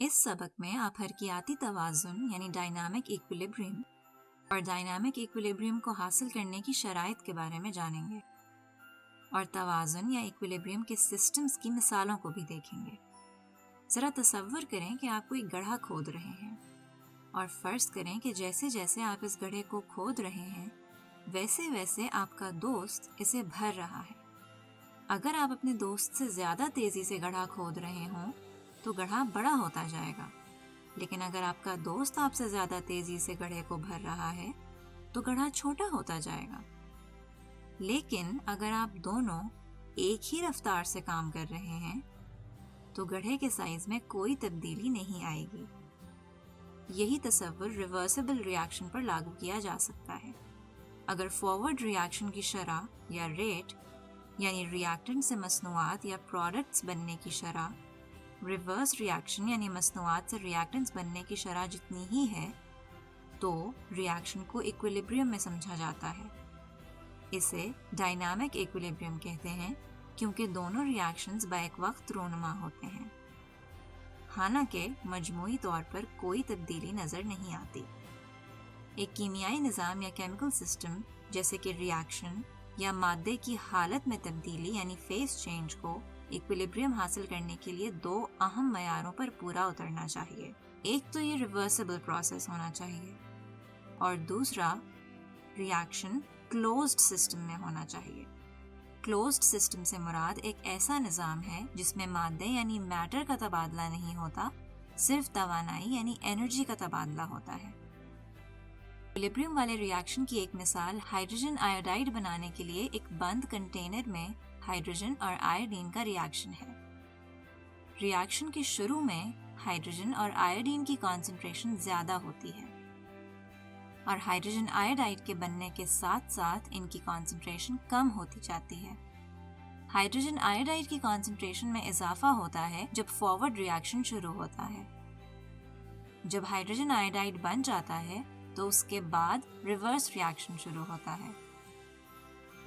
اس سبق میں آپ حرکیاتی توازن یعنی ڈائنامک ایکویلیبریم اور ڈائنامک ایکویلیبریم کو حاصل کرنے کی شرائط کے بارے میں جانیں گے اور توازن یا ایکویلیبریم کے سسٹمز کی مثالوں کو بھی دیکھیں گے۔ ذرا تصور کریں کہ آپ کوئی گڑھا کھود رہے ہیں اور فرض کریں کہ جیسے جیسے آپ اس گڑھے کو کھود رہے ہیں ویسے ویسے آپ کا دوست اسے بھر رہا ہے۔ اگر آپ اپنے دوست سے زیادہ تیزی سے گڑھا کھود رہے ہوں تو گڑھا بڑا ہوتا جائے گا، لیکن اگر آپ کا دوست آپ سے زیادہ تیزی سے گڑھے کو بھر رہا ہے تو گڑھا چھوٹا ہوتا جائے گا۔ لیکن اگر آپ دونوں ایک ہی رفتار سے کام کر رہے ہیں تو گڑھے کے سائز میں کوئی تبدیلی نہیں آئے گی۔ یہی تصور ریورسبل ری ایکشن پر لاگو کیا جا سکتا ہے۔ اگر فارورڈ ری ایکشن کی شرح یا ریٹ یعنی ری ایکٹنٹ سے مصنوعات یا پروڈکٹس بننے کی شرح ریورس ری ایکشن یعنی مصنوعات سے ری ایکٹنٹس بننے کی شرح جتنی ہی ہے تو ری ایکشن کو ایکویلیبریم میں سمجھا جاتا ہے۔ اسے ڈائنامک ایکویلیبریم کہتے ہیں کیونکہ دونوں ری ایکشنز بیک وقت رونما ہوتے ہیں، حالانکہ مجموعی طور پر کوئی تبدیلی نظر نہیں آتی۔ ایک کیمیائی نظام یا کیمیکل سسٹم جیسے کہ ری ایکشن یا مادے کی حالت میں تبدیلی یعنی فیز چینج کو ایکویلیبریم حاصل کرنے کے لیے دو اہم معیاروں پر پورا اترنا چاہیے۔ ایک تو یہ ریورسبل پروسیس ہونا چاہیے اور دوسرا ری ایکشن کلوزڈ سسٹم میں ہونا چاہیے۔ کلوزڈ سسٹم سے مراد ایک ایسا نظام ہے جس میں مادے یعنی میٹر کا تبادلہ نہیں ہوتا، صرف توانائی یعنی انرجی کا تبادلہ ہوتا ہے۔ ایکویلیبریم والے ری ایکشن کی ایک مثال ہائیڈروجن آیوڈائڈ بنانے کے لیے ایک بند کنٹینر میں ہائیڈروجن اور آیوڈین کا ری ایکشن ہے۔ ری ایکشن کے شروع میں ہائیڈروجن اور آیوڈین کی کانسنٹریشن زیادہ ہوتی ہے اور ہائیڈروجن آیوڈائڈ کے بننے کے ساتھ ساتھ ان کی کانسنٹریشن کم ہوتی جاتی ہے۔ ہائیڈروجن آیوڈائڈ کی کانسنٹریشن میں اضافہ ہوتا ہے جب فارورڈ ری ایکشن شروع ہوتا ہے۔ جب ہائیڈروجن آیوڈائڈ بن جاتا ہے تو اس کے بعد ریورس ری ایکشن شروع ہوتا ہے۔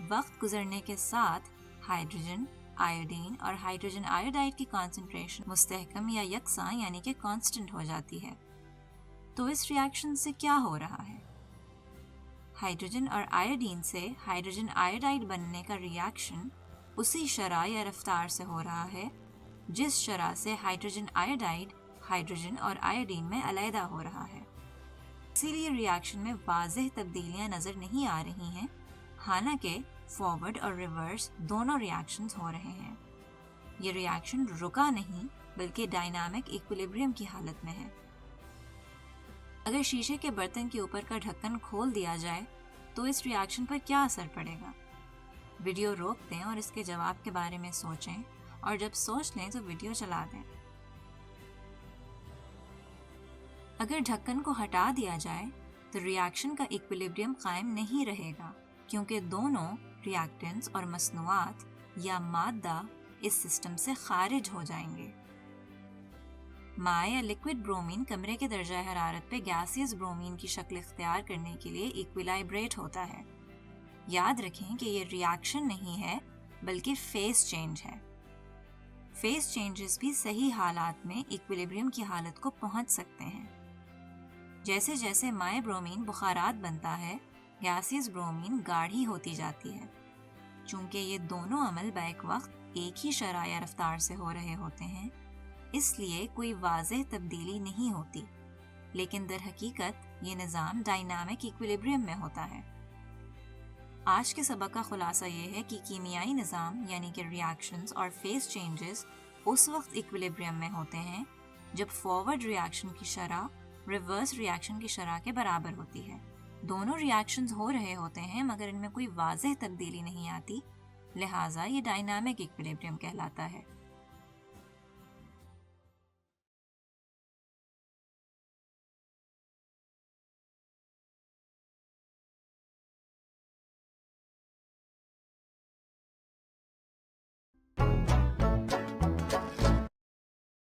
وقت گزرنے کے ساتھ ہائیڈروجن، آیوڈین اور ہائیڈروجن آیوڈائڈ کی کانسنٹریشن مستحکم یا یکساں یعنی کہ کانسٹنٹ ہو جاتی ہے۔ تو اس ری ایکشن سے کیا ہو رہا ہے؟ ہائیڈروجن اور آیوڈین سے ہائیڈروجن آیوڈائڈ بننے کا ری ایکشن اسی شرح یا رفتار سے ہو رہا ہے جس شرح سے ہائیڈروجن آیوڈائڈ ہائیڈروجن اور آیوڈین میں علیحدہ ہو رہا ہے۔ اسی لیے ری ایکشن میں واضح تبدیلیاں نظر نہیں آ رہی ہیں، حالانکہ فارورڈ اور ریورس دونوں ری ایکشنز ہو رہے ہیں۔ یہ ری ایکشن رکا نہیں بلکہ ڈائنامک ایکویلیبریم کی حالت میں ہے۔ اگر شیشے کے برتن کے اوپر کا ڈھکن کھول دیا جائے تو اس ری ایکشن پر کیا اثر پڑے گا؟ ویڈیو روک دیں اور اس کے جواب کے بارے میں سوچیں، اور جب سوچ لیں تو ویڈیو چلا دیں۔ اگر ڈھکن کو ہٹا دیا جائے تو ری ایکشن کا ایکویلیبریم قائم نہیں رہے گا کیونکہ دونوں ری ایکٹنٹس اور مصنوعات یا مادہ اس سسٹم سے خارج ہو جائیں گے۔ مائع یا لکوڈ برومین کمرے کے درجہ حرارت پہ گیسیس برومین کی شکل اختیار کرنے کے لیے ایکویلائبریٹ ہوتا ہے۔ یاد رکھیں کہ یہ ری ایکشن نہیں ہے بلکہ فیز چینج ہے۔ فیز چینجز بھی صحیح حالات میں ایکویلیبریم کی حالت کو پہنچ سکتے ہیں۔ جیسے جیسے مائع برومین بخارات بنتا ہے، گیسیس برومین گاڑھی ہوتی جاتی ہے۔ چونکہ یہ دونوں عمل بیک وقت ایک ہی شرح یا رفتار سے ہو رہے ہوتے ہیں، اس لیے کوئی واضح تبدیلی نہیں ہوتی، لیکن در حقیقت یہ نظام ڈائنامک ایکویلیبریم میں ہوتا ہے۔ آج کے سبق کا خلاصہ یہ ہے کہ کیمیائی نظام یعنی کہ ری ایکشنز اور فیز چینجز اس وقت ایکویلیبریم میں ہوتے ہیں جب فارورڈ ری ایکشن کی شرح ریورس ری ایکشن کی شرح کے برابر ہوتی ہے۔ دونوں ری ایکشنز ہو رہے ہوتے ہیں مگر ان میں کوئی واضح تبدیلی نہیں آتی، لہٰذا یہ ڈائنامک ایکویلیبریم کہلاتا ہے۔